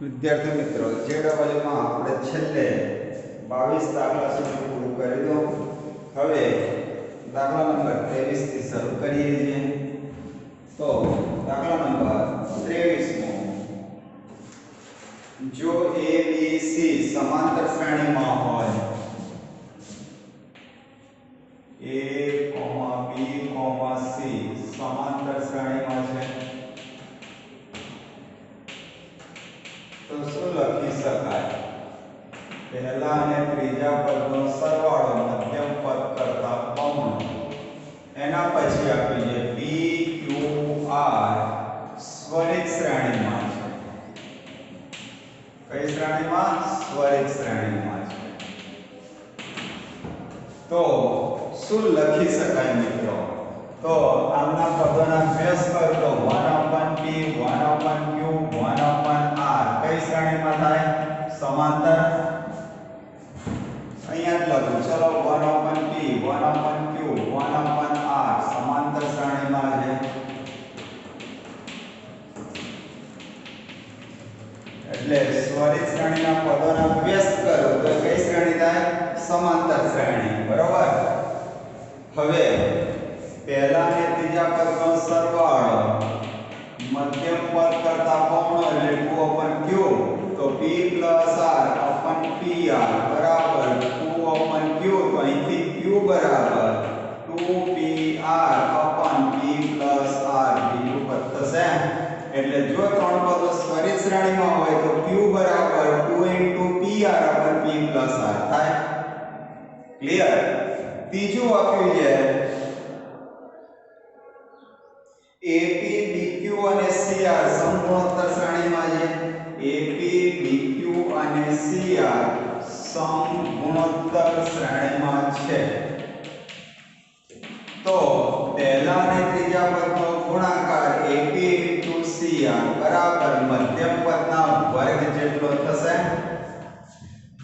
વિદ્યાર્થી મિત્રો જેડબલયુમાં આપણે છેલ્લે 22 દાખલા સુધી પૂરું કરી દો. હવે દાખલા નંબર 23 થી શરૂ કરીએ છીએ. તો દાખલા નંબર 23 જો a b c સમાંતર શ્રેણીમાં હોય a, b, c સમાંતર શ્રેણીમાં છે તો શું લખી શકાય? પહેલા અને ત્રીજા પદનો સરવાળો મધ્યમ પદ કરતા બમણો. એના પછી આપી છે p q r સ્વરિત શ્રેણીમાં છે. કઈ શ્રેણીમાં? સ્વરિત શ્રેણીમાં છે. તો શું લખી શકાય મિત્રો? તો આમના પદોના અભ્યાસ કરો તો 1/p 1/q 1/r કઈ શ્રેણીમાં થાય? સમાંતર. અહીંયા જ લખું. ચલો 1/p 1/q 1/r સમાંતર શ્રેણીમાં છે. એટલે સ્વરિત શ્રેણીના પદોના અભ્યાસ કરો તો કઈ શ્રેણી થાય? સમાંતર શ્રેણી. બરોબર. હવે પહેલા અને ત્રીજા પદનો સરવાળો મધ્યમ પદ કરતા બમણો એટલે 2/q તો p + r / pr બરાબર 2/q તો અહીંથી q બરાબર 2pr / p + r બીજું પદ થશે. એટલે જો ત્રણ પદો સ્વરિત શ્રેણીમાં હોય તો q બરાબર 2 * pr / p + r થાય. ક્લિયર? ત્રીજું આપ્યું છે AP BQ અને CR સમગુણોત્તર શ્રેણીમાં છે. AP BQ અને CR સમગુણોત્તર શ્રેણીમાં છે. તો પહેલા અને ત્રીજા પદનો ગુણાકાર AP * CR બરાબર મધ્યમ પદના વર્ગ જેટલો થશે.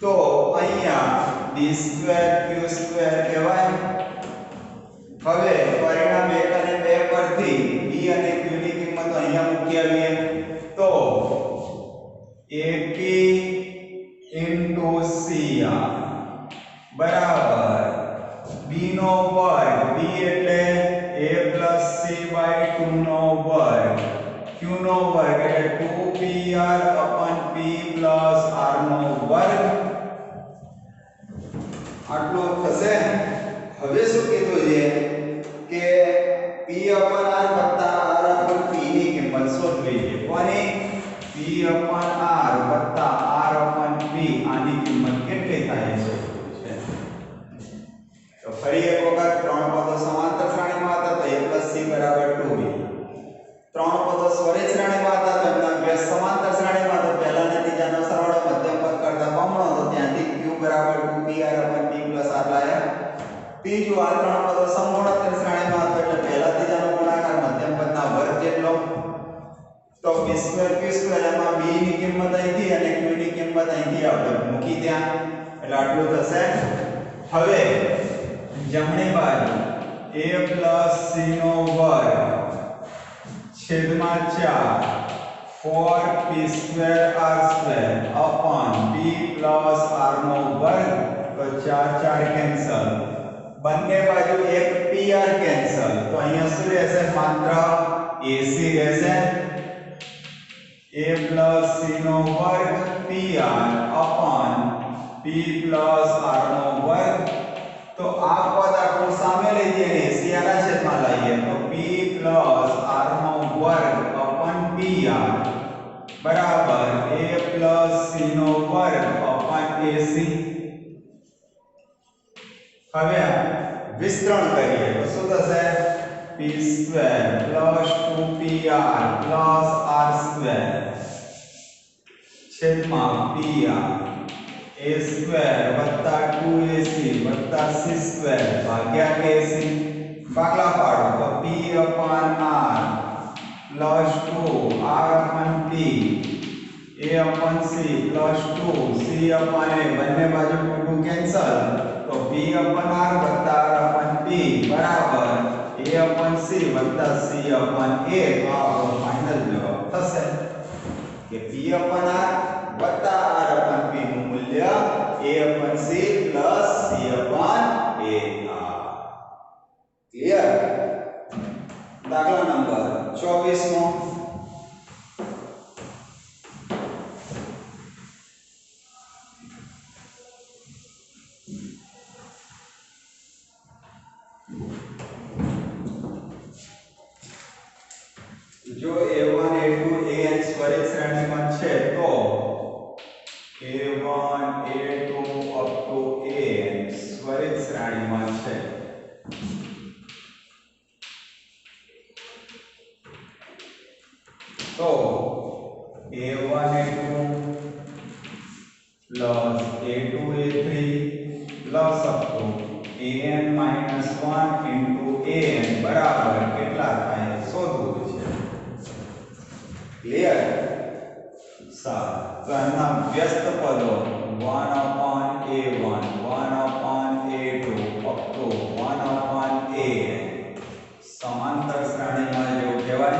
તો અહીંયા d2 q2 કહેવાય. હવે પરિણામ 1 અને 2 પરથી b અને q ની કિંમત અહીંયા મૂકી આવીએ તો AP * CR બરાબર b નો વર્ગ. b એટલે a + c/2 નો વર્ગ. q નો વર્ગ એટલે 2pr / p + r નો વર્ગ. આટલું થશે. હવે શું કીધું છે કે p / r + r / p ની કિંમત શોધવી છે. કોની? p / r + r / p આની કિંમત કેટલી થાય છે? તો ફરી એક વખત ત્રણ પદો સમાંતર શ્રેણીમાં હતા તો a + c = 2b. ત્રણ પદો સ્વરિત શ્રેણીમાં હતા તો એમના અભ્યાસ સમાંતર શ્રેણીમાં તો પહેલા અને ત્રીજાનો સરવાળો મધ્યમ પદ કરતા બમણો તો ત્યાંથી q બરાબર 2pr / p + r લાયા. ત્રીજું આ ત્રણ પદો સમગુણોત્તર શ્રેણીમાં હતો એટલે પહેલા ત્રીજાનો ગુણાકાર મધ્યમ પદના વર્ગ જેટલો. તો b2 q2 એમાં b ની કિંમત અહીંથી અને q ની કિંમત અહીંથી આપણે મૂકી ત્યાં એટલે આટલું થશે. હવે જમણી બાજુ a + c નો વર્ગ છેદમાં 4 4p2r2 / p + r નો વર્ગ. તો 4 4 કેન્સલ. બંને બાજુ એક pr કેન્સલ. તો અહીંયા શું રહેશે? માત્ર ac રહેશે. a + c નો વર્ગ pr / p + r નો વર્ગ. તો આ પદ આપણું સામે લઈ જઈએ ac આના છેદમાં લઈએ તો p + r નો વર્ગ / pr બરાબર a + c નો વર્ગ / ac. હવે વિસ્તરણ કરીએ તો શું થશે? p2 + 2pr + r2 છેદમાં pr a2 + 2ac + c2 ભાગ્યા ac. ભાગલા પાડો તો p / r + 2 r / p a/c + 2 c / a બંને બાજુ 2 કેન્સલ. તો p / r + r / p બરાબર a/c + c / a. તો આપણો ફાઇનલ જવાબ થશે. કે p upon r વત્તા r upon p નું મૂલ્ય a upon c plus c upon a r. Clear? દાખલા નંબર 24 મો. जो a1 a2 an स्वरित श्रेणीમાં છે તો a1 a2 up to an स्वरित શ્રેણીમાં છે. तो a1 a2 plus a2 a3 plus up to an minus 1 into an બરાબર કેટલા થાય શોધવું છે. क्लियर? तो एना व्यस्त पदों 1 upon a1 1 upon a2 up to 1 upon a समांतर श्रेणी में जो कहेवाय.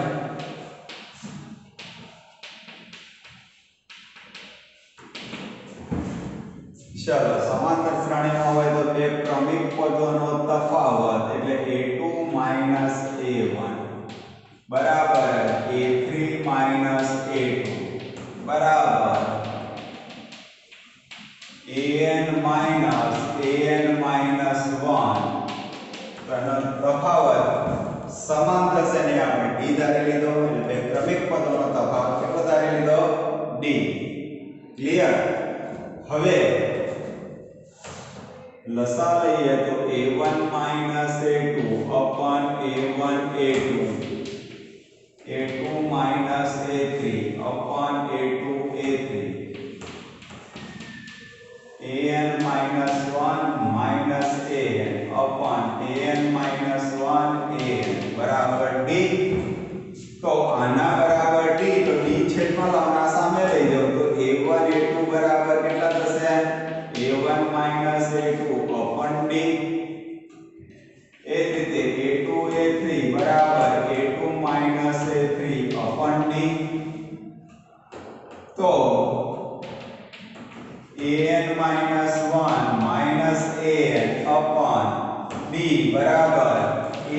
चलो समांतर श्रेणी में होय तो बे क्रमिक पदों तफावत એટલે a2 a1 बराबर a3 minus a2 बराबर an minus 1 तफावत समांतर श्रेणी આપણે d ધારી લીધો એટલે ક્રમિક પદોનો તફાવત કેટલો ધારી લીધો d. ક્લિયર? હવે લસા લઈએ તો a1 minus a2 upon a1 a2 a2 minus a3 upon a2 a3 an minus 1 minus an upon an minus 1 an बराबर d. तो आना बराबर d तो d छेदમાં લાવના સામે લઈ જાઓ તો a1 a2 બરાબર કેટલા થશે a1 minus a2 upon d. એ જ રીતે a2 a3 બરાબર a2 minus a3 upon d. तो an minus 1 minus an upon d बराबर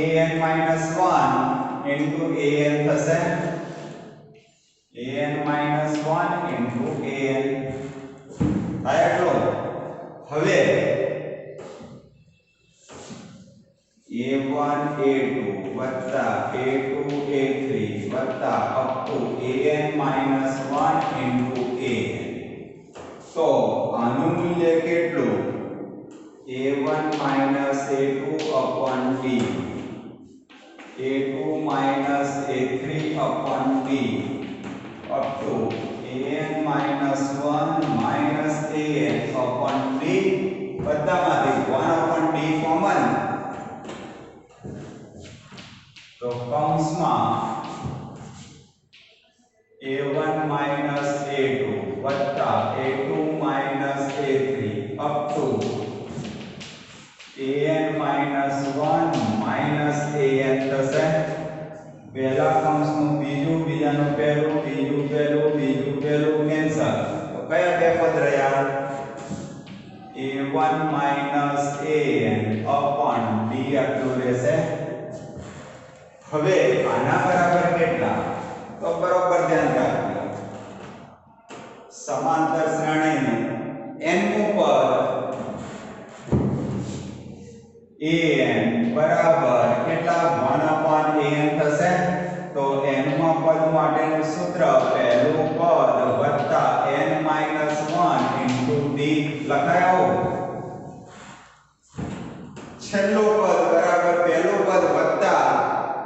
an minus 1 into an થશે an minus 1 into an થાય એટલો. હવે a1 a2 વત્તા a2 a3 વત્તા up to an minus 1 into an. તો આનું મૂલ્ય કેટલું a1 minus a2 upon d a2 minus a3 upon d up to an minus 1 minus an upon d બધામાંથી 1 upon d કોમન तो કૌંસમાં a1 minus a2 વત્તા a2 minus a3 up to an minus 1 minus an થશે. પહેલા કૌંસનું બીજું બીજાનું પહેલું બીજું પહેલું બીજું પહેલું કેન્સલ તો કયા બે પદ રહ્યા a1 minus an upon d આટલું રહેશે. હવે આના બરાબર કેટલા તો બરોબર ધ્યાન રાખજો समांतर श्रेणीનું nમું પદ an બરાબર કેટલા 1 upon an થશે. તો nમા પદ માટેનું સૂત્ર પહેલું પદ વત્તા n minus 1 into d લખાયો. છેલ્લું પદ બરાબર પહેલું પદ વત્તા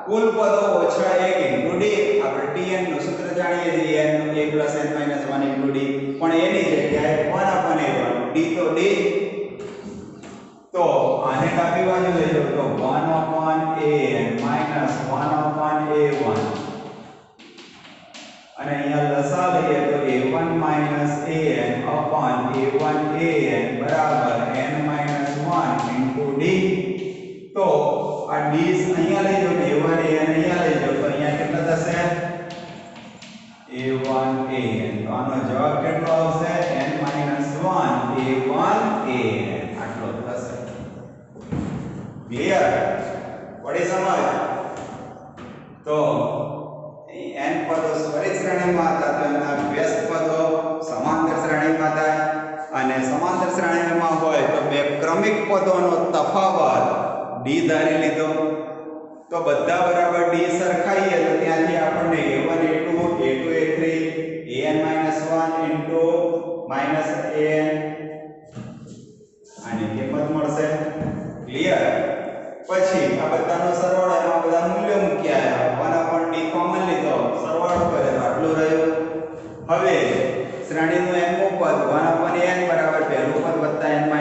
कुल पदों ओछा 1 into d. આપણે tn નું સૂત્ર જાણીએ છીએ n નું a plus n minus 1 into d પણ એની જગ્યાએ 1 upon a1 d તો d. તો આને ડાબી બાજુ લઈ જાઓ તો 1 upon an minus 1 upon a1 અને અહીંયા લસા લઈએ તો a1 minus an upon a1 an બરાબર n minus 1 into d. તો આ d અહીંયા લઈ જાઓ a1 an અહીંયા લઈ જાઓ તો અહીંયા કેટલા થશે a1 an આપણો જવાબ કેટલો આવશે n - 1 a1 an આટલો થશે ક્લિયર પડી સમજ તો n પદો સ્વરિત શ્રેણીમાં હતા તો એમના વ્યસ્ત પદો સમાંતર શ્રેણીમાં થાય અને સમાંતર શ્રેણીમાં હોય તો બે ક્રમિક પદોનો તફાવત d ધારી લીધો તો બધા બરાબર d સરખાઈએ તો ત્યાંથી આપણને a1 a2 a2 a3 an - 1 into -an આની કિંમત મળશે ક્લિયર પછી આ બધાનો સરવાળો એમાં બધા મૂલ્યો મૂક્યા 1/d કોમન લીધો સરવાળો કરે તો આટલું રહ્યું હવે શ્રેણીનું nમું પદ 1/n બરાબર પહેલું પદ વત્તા n - 1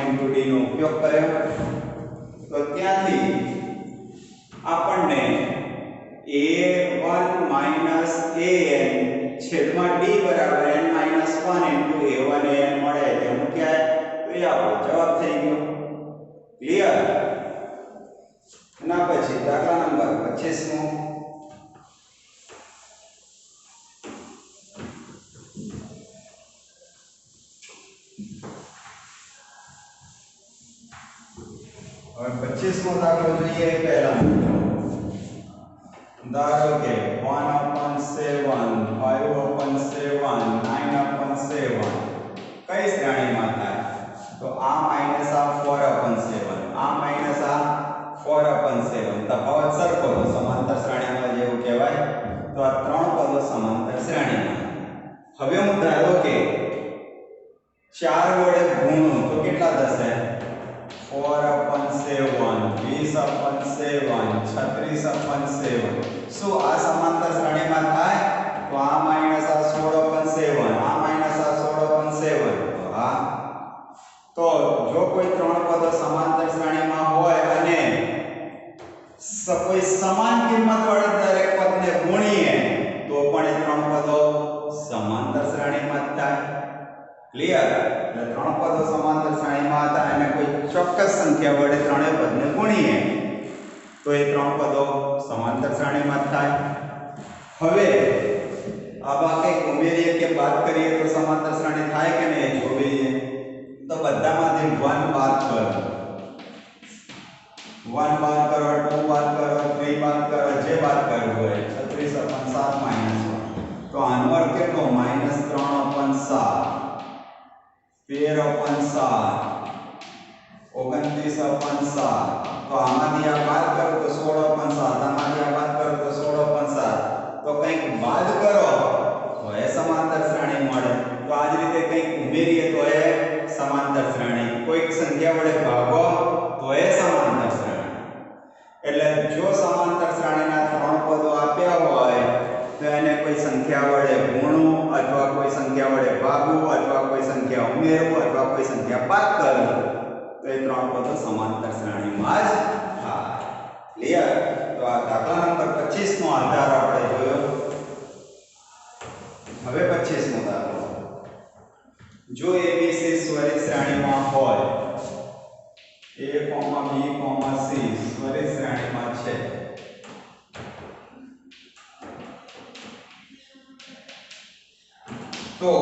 into d નો ઉપયોગ કર્યો તો ત્યાંથી આપણને a1 - an છેદમાં d બરાબર n - 1 into a1 an મળે તે મૂક્યા તો એ આપણો જવાબ થઈ ગયો ક્લિયર ના પછી દાખલા નંબર 25 હવે 25મો દાખલો જોઈએ પહેલા ધારો કે 1/7 5/7 9/7 કઈ શ્રેણીમાં થાય તો આ માઈનસ આ 4/7 આ માઈનસ આ 4/7 તફાવત સરખો તો સમાંતર શ્રેણીમાં જેવું કહેવાય તો આ ત્રણ પદો સમાંતર શ્રેણીમાં હવે હું ધારો કે 4 વડે ગુણું તો કેટલા થશે 4/7 20/7 36/7 શું આ સમાંતર શ્રેણીમાં થાય તો આ માઈનસ આ 16/7 આ માઈનસ આ 16/7 તો હા તો જો કોઈ ત્રણ પદો સમાંતર શ્રેણીમાં હોય અને કોઈ સમાન કિંમત વાળા દરેક પદને ગુણીએ તો પણ એ ત્રણ પદો સમાંતર શ્રેણીમાં થાય ક્લિયર એટલે ત્રણ પદો સમાંતર શ્રેણીમાં હતા અને કોઈ ચોક્કસ સંખ્યા વડે ત્રણેય પદને ગુણીએ તો એ ત્રણ પદો સમાંતર શ્રેણીમાં થાય હવે આવા કંઈક ઉમેરીએ કે બાદ કરીએ તો સમાંતર શ્રેણી થાય કે નહીં જોઈએ તો બધામાંથી 1 બાદ કરો 1 બાદ કરો 2 બાદ કરો 3 બાદ કરો જે બાદ કરવું હોય 36/7 -1 તો આનો અર્થ કેટલો -3/7 13/7 29/7 તો આમાંથી આ બાદ કરો તો 16/7 આમાંથી આ બાદ કરો તો 16/7 તો કંઈક બાદ કરો તો એ સમાંતર શ્રેણી મળે તો આ જ રીતે કંઈક ઉમેરીએ તો એ સમાંતર શ્રેણી કોઈક સંખ્યા વડે ભાગો તો એ સમાંતર શ્રેણી એટલે જો સમાંતર શ્રેણીના ત્રણ પદો આપ્યા હોય તો એને કોઈ સંખ્યા વડે ગુણવું અથવા કોઈ સંખ્યા વડે ભાગવું અથવા કોઈ સંખ્યા ઉમેરવું અથવા કોઈ સંખ્યા બાદ કરવું તો એ ત્રણ પદો સમાંતર શ્રેણીમાં જ થાય ક્લિયર તો આ દાખલા નંબર 25 નો આધાર આપણે જોયો હવે 25મો દાખલો જો ABC સ્વરિત શ્રેણીમાં હોય A, B, C સ્વરિત શ્રેણીમાં છે તો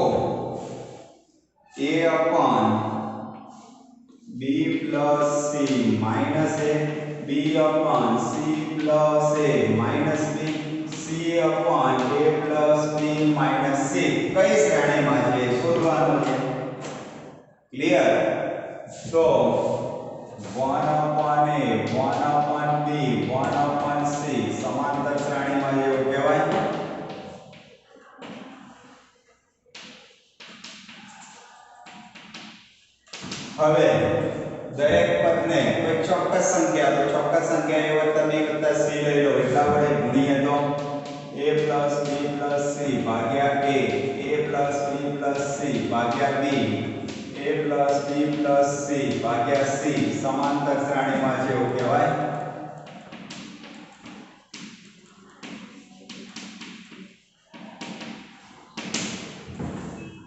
A/B plus C minus A B/C plus A minus B C/A plus B minus C કઈ શ્રેણીમાં છે શોધવાનું છે ક્લિયર તો 1/A 1/B 1/C સમાંતર શ્રેણીમાં જેવું કહેવાય હવે દરેક પદને કોઈ ચોક્કસ સંખ્યા તો ચોક્કસ સંખ્યા a વત્તા b વત્તા c લઈ લો એટલા વડે ગુણીએ તો a + b + c ભાગ્યા a + b + c ભાગ્યા b a + b + c ભાગ્યા c સમાંતર શ્રેણીમાં છે એવું કહેવાય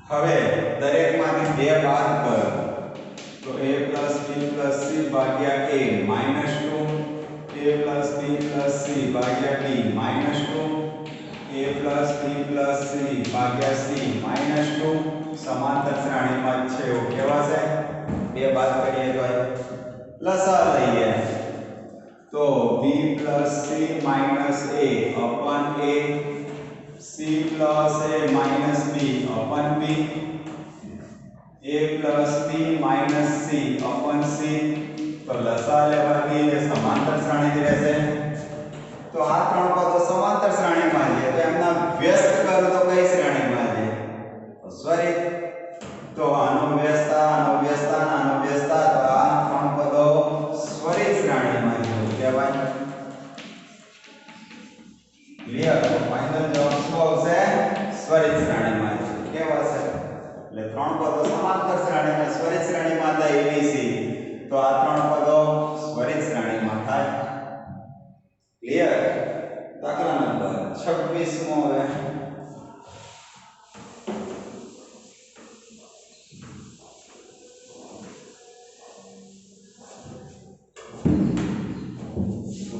હવે દરેકમાંથી બે બાદ કરો तो a plus b plus c Bhagya a minus 2 a plus b plus c Bhagya b minus 2 a a plus b plus c ભાગ્યા c minus 2 સમાંતર શ્રેણીમાં જ છે એવું કહેવાશે. બે બાદ કરીએ તો લસા લઈએ તો b plus c minus a upon a c plus a minus b upon b a plus b minus c upon c તો લસા લેવાથી એ સમાંતર શ્રેણી જ રહેશે. તો આ ત્રણ પદો સમાંતર શ્રેણીમાં છે તો એમના વ્યસ્ત કરું તો કઈ શ્રેણીમાં છે? તો સ્વરિત. તો આનો વ્યસ્તા આનો વ્યસ્તા આનો વ્યસ્તા તો આ ત્રણ પદો સ્વરિત શ્રેણીમાં છે એવું કહેવાય. ક્લિયર? તો ફાઇનલ જવાબ શું આવશે? સ્વરિત શ્રેણીમાં છે કહેવાશે. એટલે ત્રણ પદો સમાંતર શ્રેણીમાં સ્વરિત શ્રેણીમાં હતા ABC તો આ ત્રણ પદો સ્વરિત શ્રેણીમાં થાય. ક્લિયર? દાખલા નંબર 26મો હવે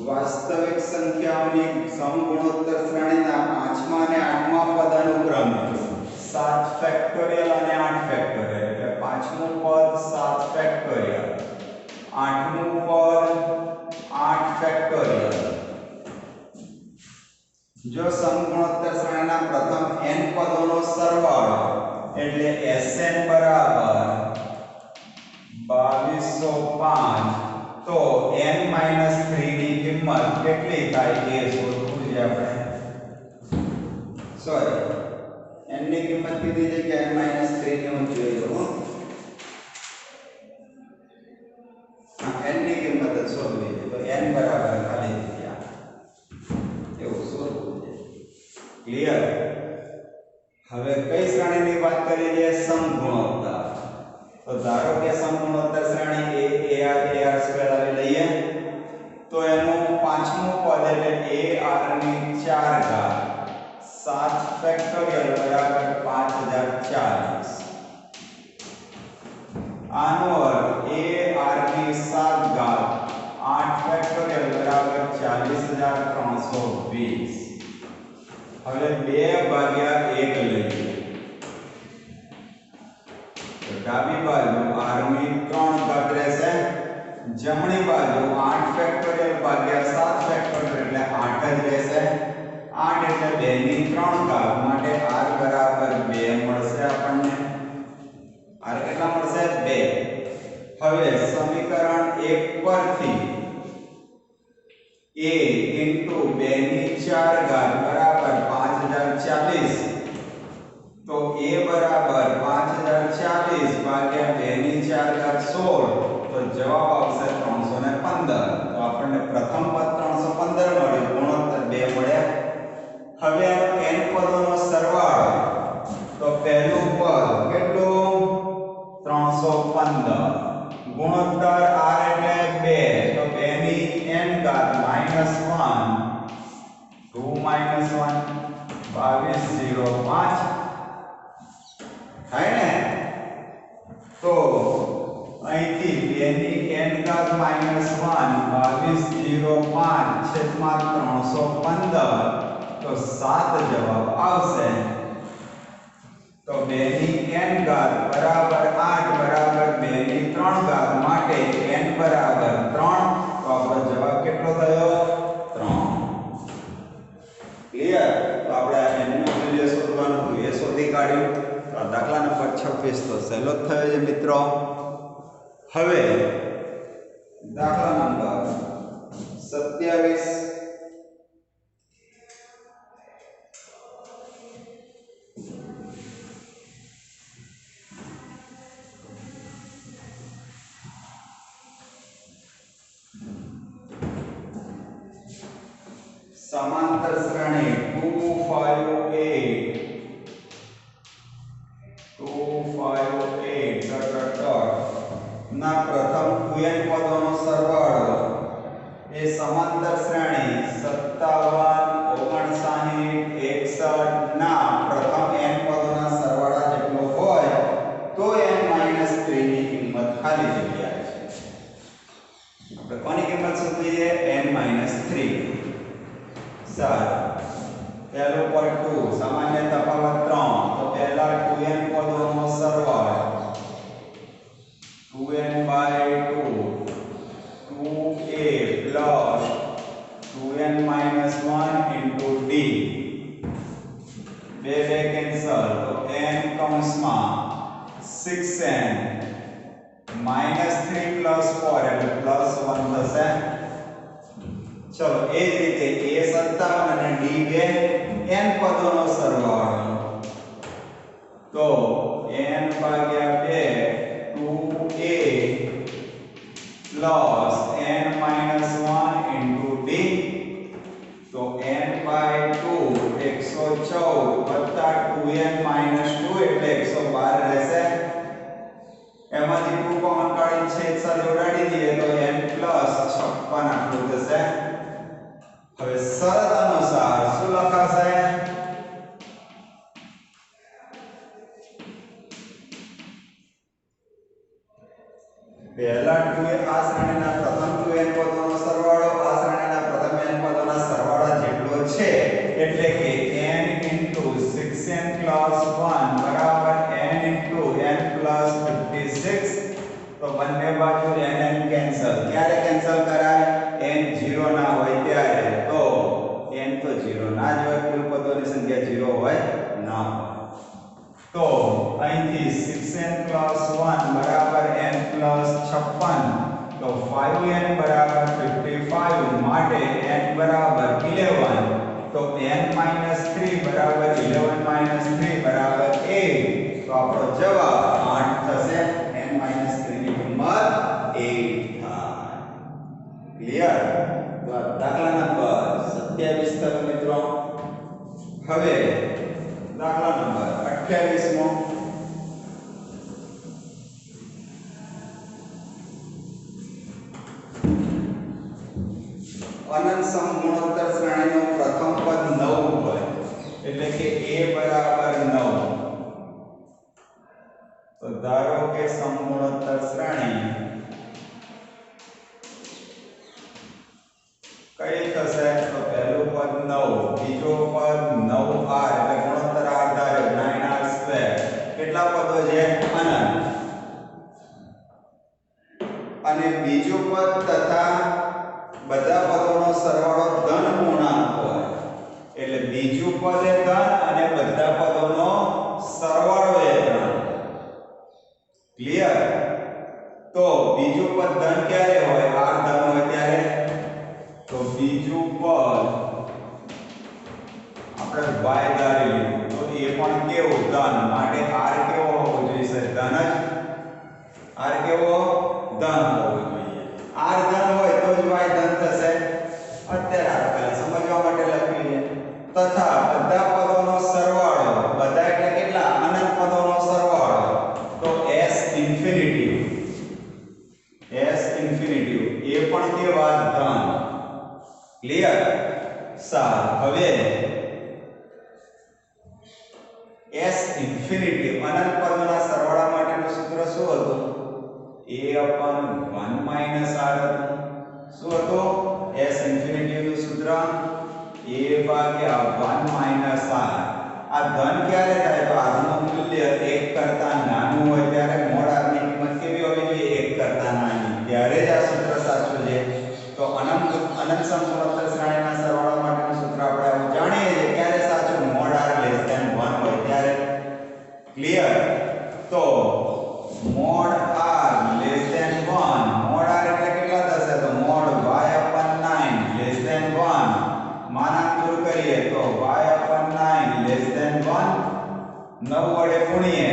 વાસ્તવિક સંખ્યાઓની સમગુણોત્તર શ્રેણીના 5મા અને 8મા પદ અનુક્રમે 7 ફેક્ટોરિયલ અને 8 ફેક્ટોરિયલ એટલે 5મું પદ 7 ફેક્ટોરિયલ 8મું પદ 8 ફેક્ટોરિયલ. જો સમગુણોત્તર શ્રેણીના પ્રથમ n પદોનો સરવાળો એટલે Sn બરાબર 2205 તો n-3 ની કિંમત કેટલી થાય એ શોધવું છે આપણે. સોરી n ની કિંમત કીધી છે કે n-3 ની હું જોઈ લઉં. n ની કિંમત જ શોધવી છે તો n બરાબર ખાલી જગ્યા એવું શોધવું છે. ક્લિયર? હવે કઈ શ્રેણીની વાત કરી છે? સમગુણોત્તર. તો ધારો કે સમગુણોત્તર શ્રેણી a ar સ્ક્વેર આવી લઈએ તો એનું પાંચમું પદ એટલે ar ની 4 ઘાત 7 ફેક્ટોરિયલ બરાબર 5040. આનો અર્થ ar ની 7 ઘાત 8 ફેક્ટોરિયલ બરાબર 40320. હવે 2/1 લઈએ તો ડાબી બાજુ r ની 3 ઘાત રહેશે, જમણી બાજુ 8 ફેક્ટોરિયલ ભાગ્યા 7 ફેક્ટોરિયલ એટલે 8 જ રહેશે. 8 એટલે 2 ની 3 ઘાત માટે r બરાબર 2 મળશે આપણને. r કેટલા મળશે? 2. હવે સમીકરણ 1 પરથી a * 2 ની 4 ઘાત બરાબર 5040 તો a બરાબર 5040 ભાગ્યા 2 ની 4 ઘાત 16 તો જવાબ આવશે 315. તો આપણને પ્રથમ પદ 315 મળ્યું, ગુણોત્તર 2 મળ્યા. હવે n પદોનો સરવાળો તો પહેલું પદ કેટલું? 315 ગુણોત્તર r એટલે 2 તો 2 ની n ઘાત -1 2 - 1 2205 થાય ને. તો અહીંથી 2 ની n ઘાત -1 2205 છેદમાં 315 તો 7 જવાબ આવશે. તો 2 ની n ઘાત બરાબર 8 બરાબર 2 ની 3 ઘાત માટે n બરાબર 3 તો આપણો જવાબ કેટલો થયો? 3. ક્લિયર? તો આપણે n નું મૂલ્ય શોધવાનું હતું એ શોધી કાઢ્યું. તો આ દાખલા નંબર 26 તો સહેલો જ થયો છે મિત્રો. હવે દાખલા નંબર 27 समांतर श्रेणी 258 ना प्रथम 2n पदों सरवाळो ए समांतर श्रेणी 57 59 61 ना प्रथम n पदों सरवाळा जेटलो होय तो n-3 ની કિંમત ખાલી જગ્યા છે. આપણે કોની કિંમત શોધવી છે? n-3. સારું, પહેલું પદ 6n -3 + 4 એટલે +1 થશે. ચલો એ જ રીતે a 57 અને d 2 n પદોનો સરવાળો, તો n ભાગ્યા 2 2a + n - 1 into d, તો n by 2 114 2n - 2 એટલે 112 રહેશે. એમાંથી 2 કોમન કાઢી છેદ સાથે ઉડાડી દઈએ તો n + 56 આટલું થશે. હવે શરત અનુસાર શું લખાશે? પહેલા 2 આ શ્રેણીના પ્રથમ 2n પદોનો સરવાળો આ શ્રેણીના પ્રથમ n પદોના સરવાળા જેટલો છે, એટલે કે n * 6n + 1 બરાબર n * n + 56. તો બંને બાજુ n કેન્સલ. ક્યારે કેન્સલ કરાય? n 0 ના હોય ત્યારે. તો n તો 0 ના જ હોય, કુલ પદોની સંખ્યા 0 હોય ના હોય. તો અહીંથી 6n + 1 બરાબર n + 56, તો 5n બરાબર 55 માટે n બરાબર 11, તો n - 3 બરાબર 11 - 3 બરાબર 8. તો આપણો જવાબ 8 થશે. n - 3 ની કિંમત 8 થાય. ક્લિયર? તો દાખલા નંબર 27 થયો મિત્રો. હવે દાખલા નંબર 28 મો. અનંત સમગુણોત્તર શ્રેણીનું પ્રથમ પદ 9 હોય, એટલે કે a બરાબર 9. તો ધારો કે સમગુણોત્તર શ્રેણી કઈ થશે? તો પહેલું પદ 9, બીજો પદ 9r એટલે ગુણોત્તર r ધાર્યો 9r². કેટલા પદો છે? અનંત. અને બીજું પદ તથા બધા પદોનો સરવાળો ધન પૂર્ણાંક હોય, એટલે બીજું પદ એ ધન અને બધા પદોનો સરવાળો એ ધન. ક્લિયર? તો બીજું પદ ધન ક્યારે હોય? r ધન હોય ત્યારે. તો બીજું પદ આપણે y ધારી લીધું, તો એ પણ કેવું? ધન. માટે r કેવો હોવો જોઈએ? ધન જ. r કેવો? ધન હોવો જોઈએ. r ધન હોય તો જ y ધન થશે. અત્યારે આપણે સમજવા માટે લખી લઈએ. તથા બધા પદોનો સરવાળો, બધા એટલે કેટલા? અનંત પદોનો સરવાળો, તો s ઇન્ફિનિટી એ પણ કેવા? ધન. ક્લિયર? સારું. હવે s ઇન્ફિનિટી અનંત પદોના સરવાળા માટેનું સૂત્ર શું હતું? a/1 - r હતું. શું હતું? s ઇન્ફિનિટી નું સૂત્ર a/1 - r. આ ધન ક્યારે થાય? તો r નું મૂલ્ય 1 કરતા નાનું હોય ત્યારે મોડ r ની કિંમત કેવી હોવી જોઈએ? 1 કરતા નાની. ત્યારે જ આ સૂત્ર સાચું છે. તો અનંત સમગુણોત્તર શ્રેણીના સરવાળા માટેનું સૂત્ર આપણે આવું જાણીએ છીએ. ક્યારે સાચું? મોડ r <1 હોય ત્યારે. ક્લિયર? તો મોડ r <1, મોડ r એટલે કેટલા થશે? તો મોડ y/9 <1, માનાંક દૂર કરીએ તો y/9 <1, 9 વડે ગુણીએ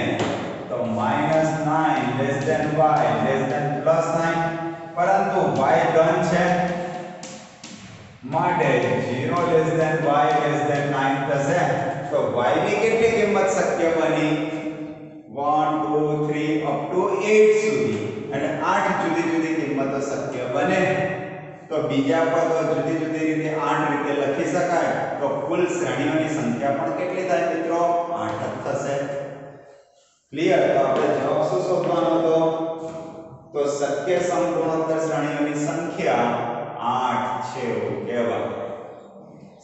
તો -9 y +9, પરંતુ y ધન છે માટે 0 y 9 થશે. તો y ની કેટલી કિંમત શક્ય બની? 1 2 3 અપ ટુ 8 સુધી, એટલે 8 જુદી જુદી કિંમતો શક્ય બને. તો બીજા પદો જુદી જુદી રીતે 8 રીતે લખી શકાય. તો કુલ શ્રેણીઓની સંખ્યા પણ કેટલી થાય મિત્રો? 8 જ થશે. ક્લિયર? તો આપણે જવાબ શું શોધવાનો હતો? તો શક્ય સમગુણોત્તર શ્રેણીઓની સંખ્યા 8 છે એવું કહેવાય.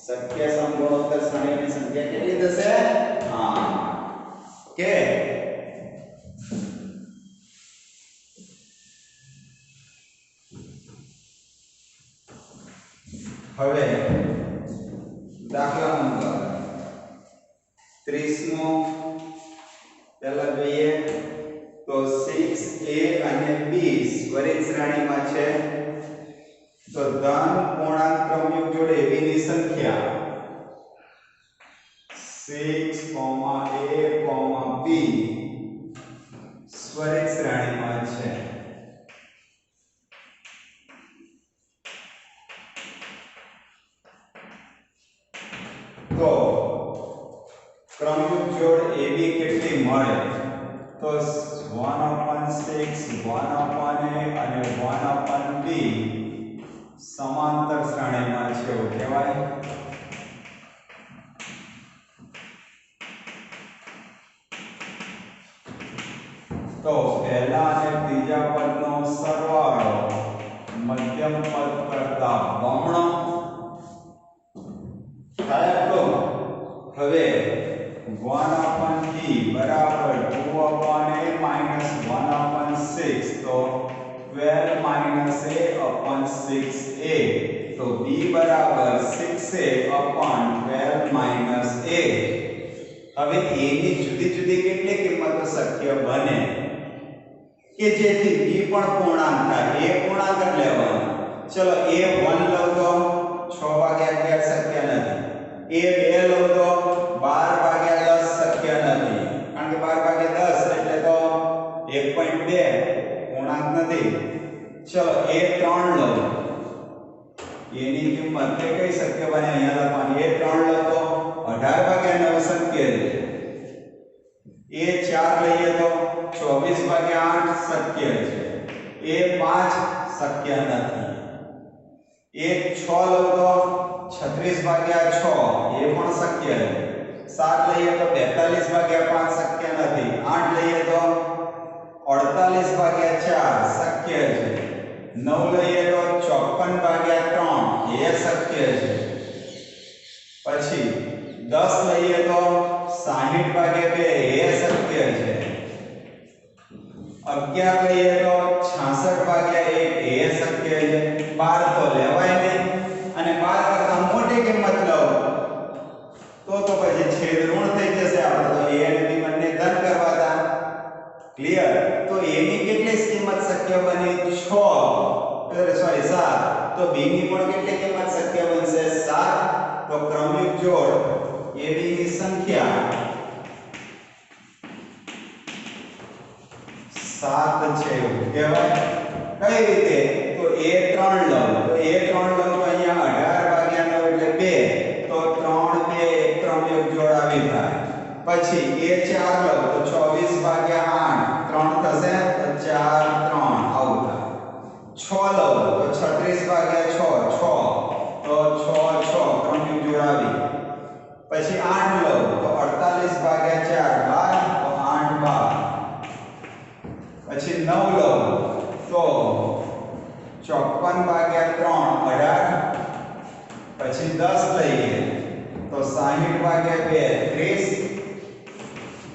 શક્ય સમગુણોત્તર શ્રેણીઓની સંખ્યા કેટલી થશે? 8. કે હવે દાખલા નંબર 30 પહેલા જોઈએ. શ્રેણીમાં છે તો ધન પૂર્ણાંક ક્રમયુગ જોડે AB ની સંખ્યા 6, A, B સ્વરિત શ્રેણીમાં છે. તો ક્રમયુગ જોડ AB કેટલી મળે તો 1/6 1/A અને 1/B સમાંતર શ્રેણીમાં છે એવું કહેવાય. તો પહેલા અને ત્રીજા પદનો સરવાળો મધ્યમ પદ કરતા બમણો થાય. તો હવે 1/B બરાબર 2/A minus 1/6 તો 12 - A/6A તો B બરાબર 6A/12 - A. હવે A ની જુદી જુદી કેટલી કિંમતો શક્ય બને કે જેથી B પણ પૂર્ણાંક થાય. A પૂર્ણાંક જ લેવાનો. ચલો A 1 લઉં તો 6/11 શક્ય નથી. A 2 લઉં તો 12/10 શક્ય નથી, કારણ કે 12/10 એટલે તો 1.2 પૂર્ણાંક નથી. ચલો A 3 લઉં, A ની કિંમત તે કઈ શક્ય બને અહીંયા લખવાની. A 3 લઉં તો 18/9 શક્ય છે. A 4 લઈએ તો 24/8 શક્ય છે. A 5 શક્ય નથી. A 6 લઉં તો 36/6 એ પણ શક્ય છે. 7 લઈએ તો 42/5 શક્ય નથી. 8 લઈએ તો 48/4 શક્ય છે. 9 લઈએ તો 54/3 એ શક્ય છે. પછી 10 લઈએ તો 60/2 એ શક્ય છે. 11 લઈએ તો 66/1 એ શક્ય છે. 12 તો લેવાય નહીં, અને 12 કરતા મોટી કિંમત લઉં તો પછી છેદ ઋણ થઈ જશે. આપણે તો A અને B બંને ધન કરવા હતા. ક્લિયર? તો A ની કેટલી કિંમત શક્ય બની? 7. તો B ની પણ કેટલી કિંમત શક્ય બનશે? 7. તો ક્રમયુગ જોડ AB ની સંખ્યા 7 છે એવું કહેવાય. કઈ રીતે? તો A 3 લઉં તો અહીંયા 18/9 એટલે 2 તો 3 2 એક ક્રમયુગ જોડ આવી થાય. પછી A 4 લઉં તો 24/8 3 થશે તો 4 3 આવું થાય. 6 લઉં તો 36/6 તો 6 6 ક્રમયુગ જોડ આવી. પછી 8 લઉં તો 48/4 12 તો 8 12. પછી 9 લઉં તો 54/3 18. પછી 10 લઈએ તો 60/2 30.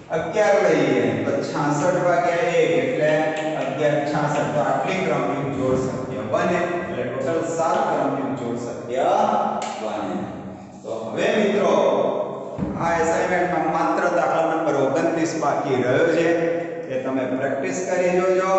11 લઈએ તો 66/1 એટલે 11 66. તો આટલી ક્રમયુગ જોડ શક્ય બને. એટલે ટોટલ 7 ક્રમયુગ જોડ શક્ય બને. તો હવે મિત્રો આ એસાઇનમેન્ટમાં માત્ર દાખલા નંબર 29 બાકી રહ્યો છે. એ તમે પ્રેક્ટિસ કરી જોજો.